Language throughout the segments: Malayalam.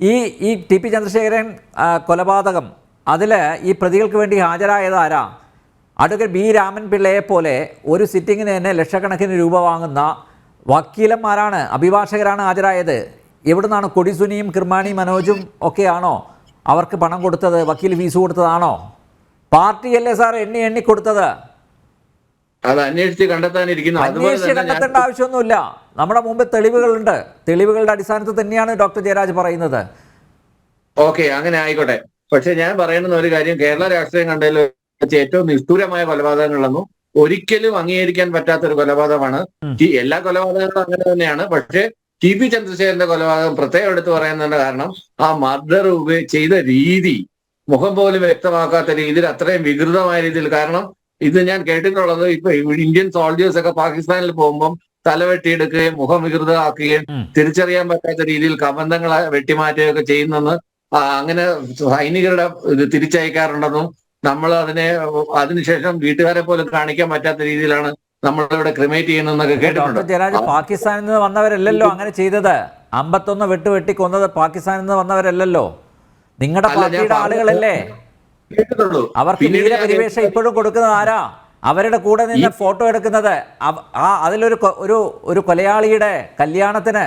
ഈ ഈ ടി പി ചന്ദ്രശേഖരൻ കൊലപാതകം അതിൽ ഈ പ്രതികൾക്ക് വേണ്ടി ഹാജരായത് ആരാ? അഡ്വക്കേറ്റ് ബി രാമൻ പിള്ളയെ പോലെ ഒരു സിറ്റിങ്ങിന് തന്നെ ലക്ഷക്കണക്കിന് രൂപ വാങ്ങുന്ന വക്കീലന്മാരാണ്, അഭിഭാഷകരാണ് ഹാജരായത്. എവിടുന്നാണ്? കൊടിസുനിയും കിർമാണി മനോജും ഒക്കെയാണോ അവർക്ക് പണം കൊടുത്തത്? വക്കീൽ ഫീസ് കൊടുത്തതാണോ? പാർട്ടിയല്ലേ സാർ എണ്ണി കൊടുത്തത്? അത് അന്വേഷിച്ച് കണ്ടെത്തേണ്ട ആവശ്യമൊന്നുമില്ല. നമ്മുടെ മുമ്പ് തെളിവുകളുണ്ട്. തെളിവുകളുടെ അടിസ്ഥാനത്തിൽ തന്നെയാണ് ഡോക്ടർ ജയരാജ് പറയുന്നത്. ഓക്കെ, അങ്ങനെ ആയിക്കോട്ടെ. പക്ഷെ ഞാൻ പറയുന്ന ഒരു കാര്യം, കേരള രാഷ്ട്രീയം കണ്ടതിൽ വെച്ച് ഏറ്റവും നിഷ്ഠൂരമായ കൊലപാതകങ്ങളൊന്നും ഒരിക്കലും അംഗീകരിക്കാൻ പറ്റാത്ത ഒരു കൊലപാതകമാണ്. എല്ലാ കൊലപാതകങ്ങളും അങ്ങനെ തന്നെയാണ്. പക്ഷെ ടി പി ചന്ദ്രശേഖരന്റെ കൊലപാതകം പ്രത്യേകം എടുത്ത് പറയുന്നതിന്റെ കാരണം ആ മർഡർ ചെയ്ത രീതി, മുഖം പോലും വ്യക്തമാക്കാത്ത രീതിയിൽ, അത്രയും വികൃതമായ രീതിയിൽ. കാരണം ഇത് ഞാൻ കേട്ടിട്ടുള്ളത്, ഇപ്പൊ ഇന്ത്യൻ സോൾജേഴ്സ് ഒക്കെ പാകിസ്ഥാനിൽ പോകുമ്പോൾ തലവെട്ടിയെടുക്കുകയും മുഖം വികൃതമാക്കുകയും തിരിച്ചറിയാൻ പറ്റാത്ത രീതിയിൽ കബന്ധങ്ങളെ വെട്ടിമാറ്റുകയൊക്കെ ചെയ്യുന്നെന്ന്, അങ്ങനെ സൈനികരുടെ ഇത് തിരിച്ചയക്കാറുണ്ടെന്നും, നമ്മൾ അതിനുശേഷം വീട്ടുകാരെ പോലും കാണിക്കാൻ പറ്റാത്ത രീതിയിലാണ് നമ്മളിവിടെ ക്രിമേറ്റ് ചെയ്യുന്നതെന്നൊക്കെ കേട്ടിട്ടുണ്ട്. പാകിസ്ഥാനിൽ നിന്ന് വന്നവരല്ലല്ലോ അങ്ങനെ ചെയ്തത്. 51 വെട്ടി കൊന്നത് പാകിസ്ഥാനിൽ നിന്ന് വന്നവരല്ലല്ലോ, നിങ്ങളുടെ പാർട്ടിയുടെ ആളുകളല്ലേ. അവർക്ക് വീരപരിവേഷം ഇപ്പോഴും കൊടുക്കുന്നത് ആരാ? അവരുടെ കൂടെ നിന്ന് ഫോട്ടോ എടുക്കുന്നത്. അതിലൊരു ഒരു കൊലയാളിയുടെ കല്യാണത്തിന്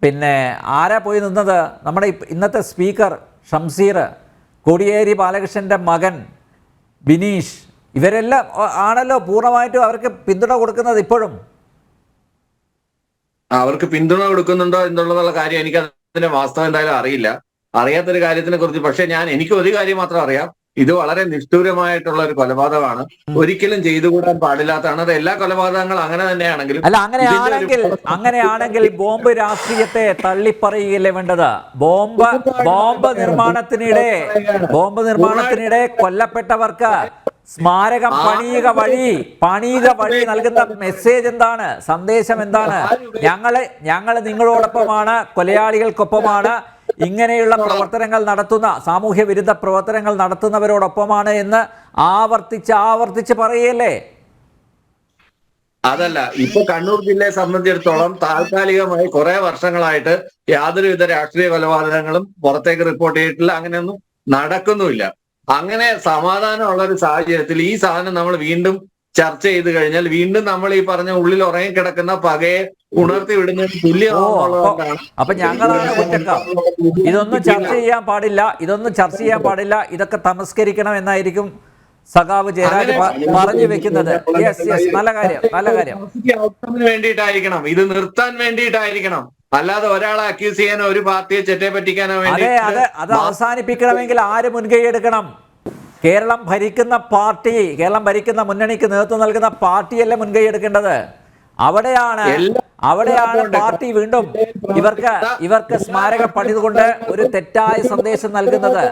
പിന്നെ ആരാ പോയി നിന്നത്? നമ്മുടെ ഇന്നത്തെ സ്പീക്കർ ഷംസീർ, കോടിയേരി ബാലകൃഷ്ണന്റെ മകൻ ബിനീഷ്, ഇവരെല്ലാം ആണല്ലോ പൂർണ്ണമായിട്ടും അവർക്ക് പിന്തുണ കൊടുക്കുന്നത്. ഇപ്പോഴും അവർക്ക് പിന്തുണ കൊടുക്കുന്നുണ്ടോ എന്നുള്ളതുള്ള കാര്യം എനിക്ക് അതിന്റെ വാസ്തവം എന്തായാലും അറിയില്ല, അറിയാത്തൊരു കാര്യത്തിനെ കുറിച്ച്. പക്ഷെ എനിക്ക് ഒരു കാര്യം മാത്രം അറിയാം, ഇത് വളരെ നിഷ്ഠൂരമായിട്ടുള്ള ഒരു കൊലപാതകമാണ്, ഒരിക്കലും ചെയ്തുകൂടാൻ പാടില്ലാത്തതാണ്. അത് എല്ലാ കൊലപാതകങ്ങളും അങ്ങനെ തന്നെയാണെങ്കിലും. അല്ല, അങ്ങനെയാണെങ്കിൽ ബോംബ് രാഷ്ട്രീയത്തെ തള്ളിപ്പറയുകയല്ലേ വേണ്ടത്? ബോംബ് നിർമ്മാണത്തിനിടെ കൊല്ലപ്പെട്ടവർക്ക് സ്മാരകം പണിയുക വഴി നൽകുന്ന മെസ്സേജ് എന്താണ്? സന്ദേശം എന്താണ്? ഞങ്ങള് നിങ്ങളോടൊപ്പമാണ്, കൊലയാളികൾക്കൊപ്പമാണ്, ഇങ്ങനെയുള്ള പ്രവർത്തനങ്ങൾ നടത്തുന്ന, സാമൂഹ്യ വിരുദ്ധ പ്രവർത്തനങ്ങൾ നടത്തുന്നവരോടൊപ്പമാണ് എന്ന് ആവർത്തിച്ച് പറയല്ലേ? അതല്ല, ഇപ്പൊ കണ്ണൂർ ജില്ലയെ സംബന്ധിച്ചിടത്തോളം താൽക്കാലികമായി കുറെ വർഷങ്ങളായിട്ട് യാതൊരുവിധ രാഷ്ട്രീയ കൊലപാതകങ്ങളും പുറത്തേക്ക് റിപ്പോർട്ട് ചെയ്തിട്ടില്ല, അങ്ങനെയൊന്നും നടക്കുന്നുമില്ല. അങ്ങനെ സമാധാനമുള്ള ഒരു സാഹചര്യത്തിൽ ഈ സാധനം നമ്മൾ വീണ്ടും ചർച്ച ചെയ്ത് കഴിഞ്ഞാൽ വീണ്ടും നമ്മൾ ഈ പറഞ്ഞ ഉള്ളിൽ ഉറങ്ങിക്കിടക്കുന്ന പകയെ ഉണർത്തി വിടുന്നതിന് തുല്യമാണെന്നുള്ളതാണ്. അപ്പൊ ഞങ്ങളാണ് കുറ്റക്കാർ. ഇതൊന്നും ചർച്ച ചെയ്യാൻ പാടില്ല, ഇതൊക്കെ തമസ്കരിക്കണം എന്നായിരിക്കും സഖാവ് ജയരാജ് പറഞ്ഞു വെക്കുന്നത്. നല്ല കാര്യം. വേണ്ടിയിട്ടായിരിക്കണം, ഇത് നിർത്താൻ വേണ്ടിയിട്ടായിരിക്കണം, അല്ലാതെ ഒരാളെ അക്യൂസ് ചെയ്യാനോ ഒരു പാർട്ടിയെ ചെറ്റെ പറ്റിക്കാനോ വേണ്ടി. അത് അവസാനിപ്പിക്കണമെങ്കിൽ ആര് മുൻകൈ എടുക്കണം? കേരളം ഭരിക്കുന്ന മുന്നണിക്ക് നേതൃത്വം നൽകുന്ന പാർട്ടിയല്ലേ മുൻകൈ എടുക്കേണ്ടത്? അവിടെയാണ് പാർട്ടി വീണ്ടും ഇവർക്ക് സ്മാരക പണിതുകൊണ്ട് ഒരു തെറ്റായ സന്ദേശം നൽകുന്നത്.